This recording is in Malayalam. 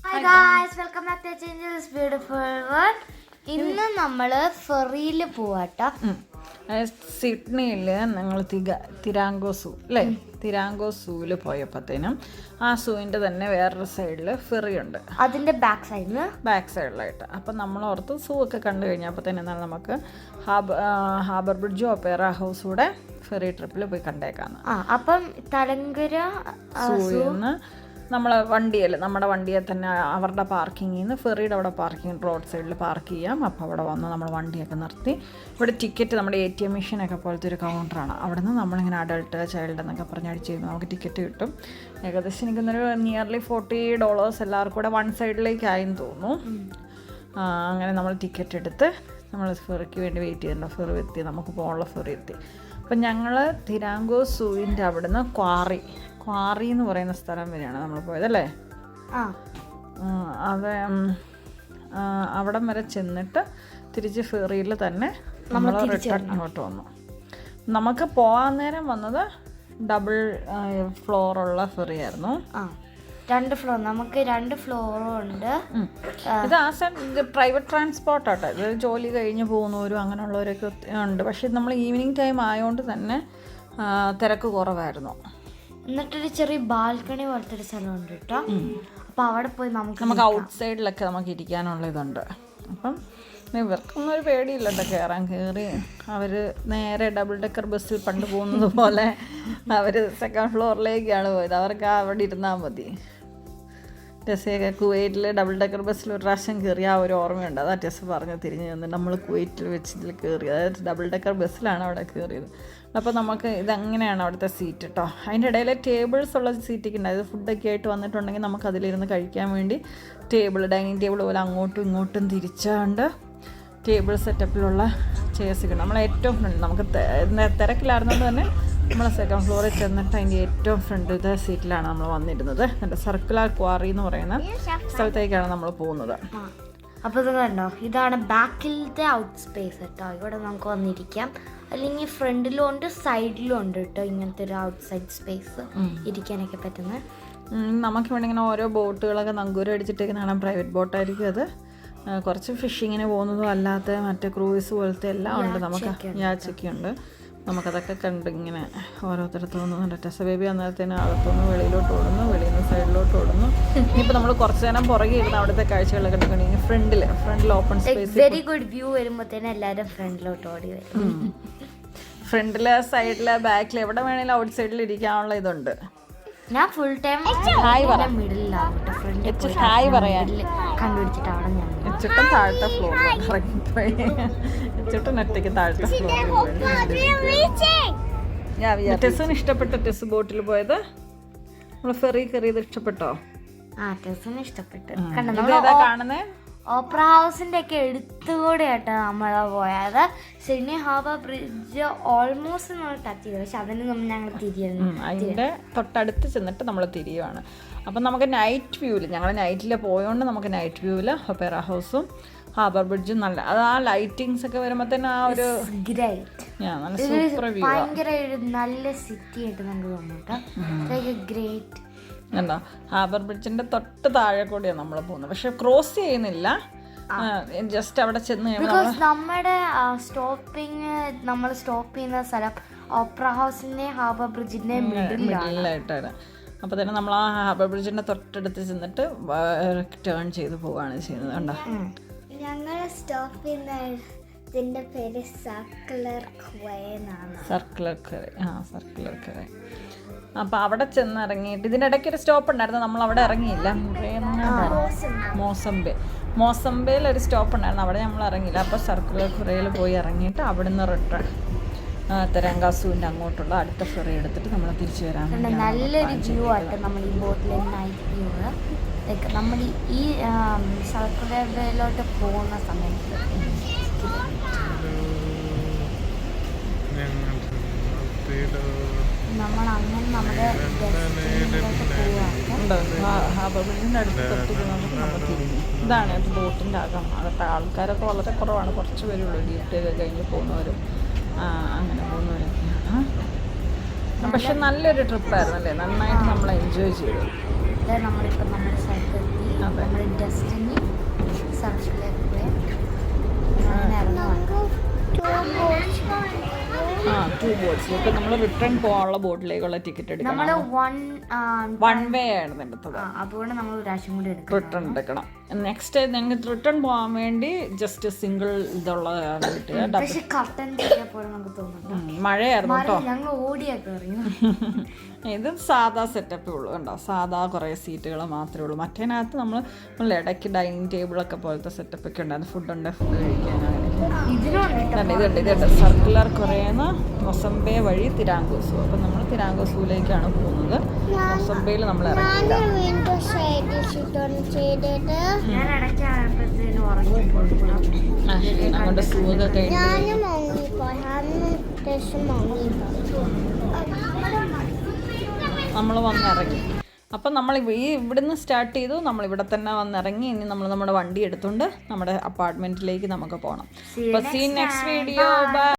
Hi guys, welcome back to Changes Beautiful World. ഇന്ന് നമ്മള് ഫെറിയിൽ പോവാട്ടോ. സിഡ്നിയിൽ ഞങ്ങൾ തിരാങ്കോ സൂ അല്ലേ, തിരാങ്കോ സൂവിൽ പോയപ്പോഴത്തേനും ആ സൂവിൻ്റെ തന്നെ വേറൊരു സൈഡിൽ ഫെറി ഉണ്ട്, അതിൻ്റെ ബാക്ക് സൈഡിലായിട്ട്. അപ്പം നമ്മൾ ഓർത്ത് സൂ ഒക്കെ കണ്ടു കഴിഞ്ഞപ്പോഴത്തേനും എന്നാൽ നമുക്ക് ഹാർബർ ബ്രിഡ്ജും ഒപ്പേറ ഹൗസും കൂടെ ഫെറി ട്രിപ്പിൽ പോയി കണ്ടേക്കാന്ന്. അപ്പം തലങ്കര സൂയിൽ നിന്ന് നമ്മുടെ വണ്ടിയെ തന്നെ അവരുടെ പാർക്കിങ്ങിൽ നിന്ന് ഫെറിയുടെ അവിടെ പാർക്കിംഗ് റോഡ് സൈഡിൽ പാർക്ക് ചെയ്യാം. അപ്പോൾ അവിടെ വന്ന് നമ്മൾ വണ്ടിയൊക്കെ നിർത്തി ഇവിടെ ടിക്കറ്റ് നമ്മുടെ ATM മെഷീനൊക്കെ പോലത്തെ ഒരു കൗണ്ടറാണ്. അവിടെ നിന്ന് നമ്മളിങ്ങനെ അഡൾട്ട് ചൈൽഡ് എന്നൊക്കെ പറഞ്ഞ് അടിച്ച് കഴിയുമ്പോൾ നമുക്ക് ടിക്കറ്റ് കിട്ടും. ഏകദേശം എനിക്കൊന്നൊരു നിയർലി $40 എല്ലാവർക്കും കൂടെ വൺ സൈഡിലേക്കായെന്ന് തോന്നുന്നു. അങ്ങനെ നമ്മൾ ടിക്കറ്റ് എടുത്ത് നമ്മൾ ഫെറിക്ക് വേണ്ടി വെയിറ്റ് ചെയ്തിട്ടുണ്ട്. ഫെറി എത്തി, നമുക്ക് പോകാനുള്ള ഫെറി എത്തി. അപ്പം ഞങ്ങൾ തിരാങ്കോ സൂവിൻ്റെ അവിടെ നിന്ന് ക്വാറി എന്ന് പറയുന്ന സ്ഥലം വരെയാണ് നമ്മൾ പോയതല്ലേ. അത് അവിടം വരെ ചെന്നിട്ട് തിരിച്ച് ഫെറിയിൽ തന്നെ നമ്മൾ റിട്ടേൺ അങ്ങോട്ട് വന്നു. നമുക്ക് പോകാൻ നേരം വന്നത് ഡബിൾ ഫ്ലോറുള്ള ഫെറി ആയിരുന്നു. 2 ഫ്ലോർ, നമുക്ക് 2 ഫ്ലോറും ഉണ്ട്. ഇത് പ്രൈവറ്റ് ട്രാൻസ്പോർട്ടാട്ടോ. ഇത് ജോലി കഴിഞ്ഞ് പോകുന്നവരും അങ്ങനെയുള്ളവരൊക്കെ ഉണ്ട്. പക്ഷേ നമ്മൾ ഈവനിങ് ടൈം ആയതുകൊണ്ട് തന്നെ തിരക്ക് കുറവായിരുന്നു. എന്നിട്ടൊരു ചെറിയ ബാൽക്കണി പോലത്തെ ഒരു സ്ഥലമുണ്ട് കേട്ടോ. അപ്പം അവിടെ പോയി നമുക്ക് ഔട്ട് സൈഡിലൊക്കെ നമുക്ക് ഇരിക്കാനുള്ള ഇതുണ്ട്. അപ്പം ഇവർക്കൊന്നും ഒരു പേടിയില്ല കേട്ടോ, കയറി അവർ നേരെ ഡബിൾ ഡെക്കർ ബസ്സിൽ പണ്ട് പോകുന്നത് പോലെ അവർ സെക്കൻഡ് ഫ്ലോറിലേക്കാണ് പോയത്. അവർക്ക് അവിടെ ഇരുന്നാൽ മതി. ടെസ്സയൊക്കെ കുവൈറ്റിൽ ഡബിൾ ഡെക്കർ ബസ്സിൽ ഒരു പ്രാവശ്യം കയറി ആ ഒരു ഓർമ്മയുണ്ട്. അതാ ടെസ് പറഞ്ഞ് തിരിഞ്ഞ് നിന്ന് നമ്മൾ കുവൈറ്റിൽ വെച്ച് ഇതിൽ കയറി, അതായത് ഡബിൾ ഡെക്കർ ബസ്സിലാണ് അവിടെ കയറിയത്. അപ്പോൾ നമുക്ക് ഇതങ്ങനെയാണ് അവിടുത്തെ സീറ്റ് കേട്ടോ. അതിൻ്റെ ഇടയിൽ ടേബിൾസ് ഉള്ള സീറ്റൊക്കെ ഉണ്ട്. അതായത് ഫുഡൊക്കെ ആയിട്ട് വന്നിട്ടുണ്ടെങ്കിൽ നമുക്ക് അതിലിരുന്ന് കഴിക്കാൻ വേണ്ടി ഡൈനിങ് ടേബിൾ പോലെ അങ്ങോട്ടും ഇങ്ങോട്ടും തിരിച്ചാണ്ട് ടേബിൾ സെറ്റപ്പിലുള്ള ചെയർസൊക്കെ. നമ്മൾ ഏറ്റവും ഫ്രണ്ട്, നമുക്ക് തിരക്കിലായിരുന്നുകൊണ്ട് തന്നെ നമ്മൾ സെക്കൻഡ് ഫ്ലോറിൽ ചെന്നിട്ട് അതിൻ്റെ ഏറ്റവും ഫ്രണ്ടിലത്തെ സീറ്റിലാണ് നമ്മൾ വന്നിരുന്നത്. എൻ്റെ സർക്കുലർ ക്വാറി എന്ന് പറയുന്ന സ്ഥലത്തേക്കാണ് നമ്മൾ പോകുന്നത്. അപ്പോൾ ഇത് കണ്ടോ, ഇതാണ് ബാക്കിലത്തെ ഔട്ട് സ്പേസ് കേട്ടോ. ഇവിടെ നമുക്ക് വന്നിരിക്കാം, അല്ലെങ്കിൽ ഫ്രണ്ടിലും ഉണ്ട് സൈഡിലും ഉണ്ട് കേട്ടോ ഇങ്ങനത്തെ ഒരു ഔട്ട് സൈഡ് സ്പേസ് ഇരിക്കാനൊക്കെ പറ്റുന്നത്. നമുക്കിവിടെ ഇങ്ങനെ ഓരോ ബോട്ടുകളൊക്കെ നങ്കൂരം അടിച്ചിട്ടേക്ക് കാണാം. പ്രൈവറ്റ് ബോട്ടായിരിക്കും അത്. കുറച്ച് ഫിഷിങ്ങിന് പോകുന്നതും അല്ലാത്ത മറ്റേ ക്രൂയിസ് പോലത്തെ എല്ലാം ഉണ്ട്. നമുക്ക് യാച്ചൊക്കെ ഉണ്ട്. നമുക്കതൊക്കെ കണ്ട് ഇങ്ങനെ ഓരോരുത്തരത്ത് തോന്നുന്നുണ്ട്. ടെസ ബേബി അന്നേരത്തേന് അകത്തുനിന്ന് വെളിയിലോട്ട് ഓടുന്നു, വെളിയിൽ നിന്ന് സൈഡിലോട്ട് ഓടുന്നു. ഇനിയിപ്പോൾ നമ്മൾ കുറച്ച് നേരം പുറകെ ഇരുന്ന് അവിടുത്തെ കാഴ്ചകളൊക്കെ കണ്ടിട്ടുണ്ടെങ്കിൽ ഫ്രണ്ടിൽ open space, very good view വരുമ്പോഴത്തേനും എല്ലാവരും ഫ്രണ്ടിലോട്ട് ഓടി വരും. ഫ്രണ്ടില് സൈഡില് ബാക്കിൽ എവിടെ വേണേലും ഔട്ട് സൈഡിൽ ഇരിക്കാനുള്ള ഇതുണ്ട്. ഞാൻ ഫുൾ ടൈം മിഡിലാണ് ഹായ് പറയാൻ കണ്ടുപിടിച്ചിട്ട് അവിടെ ഞാൻ ചുട്ടൻ താഴത്തെ ഫ്ലോറിൽ ചുട്ടൻ ഒറ്റയ്ക്ക് താഴത്തെ ഫ്ലോറിൽ. ടെസ്സിന് ഇഷ്ടപ്പെട്ട ടെസ് ബോട്ടിൽ പോയത്, നമ്മൾ ഫെറി കയറിയത് ഇഷ്ടപ്പെട്ടോ? ടെസ്സിന് ഇഷ്ടപ്പെട്ടു. കാണുന്നേ ഓപ്പറ ഹൗസിന്റെ ഒക്കെ എടുത്തുകൂടെ കേട്ടോ നമ്മളെ പോയത്. സിഡ്നി ഹാർബർ ബ്രിഡ്ജ് ഓൾമോസ്റ്റ് നമ്മൾ ടച്ച് ചെയ്തു, പക്ഷെ അതിന് നമ്മൾ ഞങ്ങൾ അതിൻ്റെ തൊട്ടടുത്ത് ചെന്നിട്ട് നമ്മൾ തിരിയുവാണ്. അപ്പം നമുക്ക് നൈറ്റ് വ്യൂവിൽ, ഞങ്ങൾ നൈറ്റിൽ പോയതുകൊണ്ട് നമുക്ക് നൈറ്റ് വ്യൂവിൽ ഒപ്പേറ ഹൗസും ഹാർബർ ബ്രിഡ്ജും നല്ല, അത് ആ ലൈറ്റിങ്സ് ഒക്കെ വരുമ്പോൾ തന്നെ ആ ഒരു നല്ല സൂപ്പർ വ്യൂ, ഭയങ്കര ഒരു നല്ല സിറ്റി ആയിട്ട് നമുക്ക് തോന്നുന്നു. ഗ്രേറ്റ് എന്താ ഹാർബർ ബ്രിഡ്ജിന്റെ തൊട്ട് താഴെ കൂടെയാണ് നമ്മൾ പോകുന്നത്. പക്ഷെ ക്രോസ് ചെയ്യുന്നില്ല, ജസ്റ്റ് അവിടെ ചെന്ന് നമ്മുടെ നമ്മൾ സ്റ്റോപ്പ് ചെയ്യുന്ന സ്ഥലം ഓപ്പറ ഹൗസിന്റെ ഹാർബർ ബ്രിഡ്ജിന്റെ മിഡിലായിട്ടാണ്. അപ്പോൾ തന്നെ നമ്മൾ ആ ഹാർബർ ബ്രിഡ്ജിന്റെ തൊട്ടടുത്ത് ചെന്നിട്ട് ടേൺ ചെയ്ത് പോവുകയാണ് ചെയ്യുന്നത്. കണ്ടോ, ഞങ്ങൾ സ്റ്റോപ്പ് ചെയ്യുന്നതിന്റെ പേര് സർക്കുലർ ക്വേ എന്നാണ്. Circular quay. അപ്പോൾ അവിടെ ചെന്നിറങ്ങിയിട്ട് ഇതിൻ്റെ ഇടയ്ക്ക് ഒരു സ്റ്റോപ്പ് ഉണ്ടായിരുന്നു, നമ്മൾ അവിടെ ഇറങ്ങിയില്ല. മോസംബേയിൽ ഒരു സ്റ്റോപ്പ് ഉണ്ടായിരുന്നു, അവിടെ നമ്മൾ ഇറങ്ങിയില്ല. അപ്പോൾ സർക്കുലർ ഫെറിയിൽ പോയി ഇറങ്ങിയിട്ട് അവിടെ നിന്ന് റിട്ടേൺ തിരാങ്കോ സൂവിൻ്റെ അങ്ങോട്ടുള്ള അടുത്ത ഫെറി എടുത്തിട്ട് നമ്മൾ തിരിച്ചു വരാൻ. നല്ലൊരു വ്യൂ ആയിട്ട് നമ്മൾ ഈ ബോട്ടിലെ നൈറ്റ് വ്യൂ. നമ്മൾ ഈ സർക്കുലർ വേയിലോട്ട് പോകുന്ന സമയത്ത് നമ്മൾ അങ്ങനെ നമ്മുടെ ഹാർബർ ബ്രിഡ്ജിൻ്റെ അടുത്ത് തൊട്ട് നമുക്ക് നമ്മൾ തിരിഞ്ഞു. ഇതാണ് ബോട്ടിൻ്റെ അകത്ത് ആൾക്കാരൊക്കെ വളരെ കുറവാണ്, കുറച്ച് പേരുള്ളൂ. ഡ്യൂട്ടിയൊക്കെ കഴിഞ്ഞ് പോകുന്നവരും അങ്ങനെ പോകുന്നവരൊക്കെയാണ്. പക്ഷെ നല്ലൊരു ട്രിപ്പായിരുന്നു അല്ലേ, നന്നായിട്ട് നമ്മൾ എൻജോയ് ചെയ്തു. നമ്മളിപ്പോൾ നമ്മുടെ സ്ഥലത്തെത്തി. അതെ. നമ്മുടെ ഡെസ്റ്റിനി സർക്കിളിലേക്ക് പോയി അങ്ങനെ ഇറങ്ങുവാണ്. ആ 2 ബോട്ട്സ്. ഇപ്പം നമ്മൾ റിട്ടേൺ പോകാനുള്ള ബോട്ടിലേക്കുള്ള ടിക്കറ്റ് നമ്മൾ എടുക്കണം. 1 വേ ആയിരുന്നു എടുത്തത്. അതുകൊണ്ട് നമ്മൾ ഒരു പ്രാവശ്യം കൂടി എടുക്കണം. റിട്ടേൺ എടുക്കണം. നെക്സ്റ്റ് ഞങ്ങൾക്ക് റിട്ടേൺ പോകാൻ വേണ്ടി ജസ്റ്റ് സിംഗിൾ ഇതുള്ളതാണ് കിട്ടുക. പക്ഷെ കർട്ടൻ പോലെ നമുക്ക് തോന്നുന്നു. മഴയായിരുന്നു കേട്ടോ. ഞങ്ങൾ ഓടിയൊക്കെ അറിയും. ഇത് സാധാ സെറ്റപ്പേ ഉള്ളൂ കണ്ടോ. സാധാ കുറേ സീറ്റുകൾ മാത്രമേ ഉള്ളൂ. മറ്റേനകത്ത് നമ്മൾ ഇടയ്ക്ക് ഡൈനിങ് ടേബിളൊക്കെ പോലത്തെ സെറ്റപ്പൊക്കെ ഉണ്ടായിരുന്നു. ഫുഡ് കഴിക്കാനാണ്. ഇതുണ്ട് സർക്കുലർ കുറേന്ന് മൊസംബെ വഴി തിരാങ്കോസു. അപ്പം നമ്മൾ തിരാങ്കോസുവിലേക്കാണ് പോകുന്നത്. മൊസംബയിൽ നമ്മൾ ഇറങ്ങിയില്ല. ഞാൻ ഇടയ്ക്ക് ആയപ്പോഴത്തേനും ഉറങ്ങിപ്പോയി. അങ്ങോട്ട് സൂതൊക്കെ നമ്മൾ വന്നിറങ്ങി. അപ്പം നമ്മൾ ഇവിടുന്ന് സ്റ്റാർട്ട് ചെയ്തു. നമ്മൾ ഇവിടെ തന്നെ വന്നിറങ്ങി. ഇനി നമ്മൾ നമ്മുടെ വണ്ടി എടുത്തുകൊണ്ട് നമ്മുടെ അപ്പാർട്ട്മെന്റിലേക്ക് നമുക്ക് പോകണം. അപ്പോൾ സീ നെക്സ്റ്റ് വീഡിയോ. ബൈ.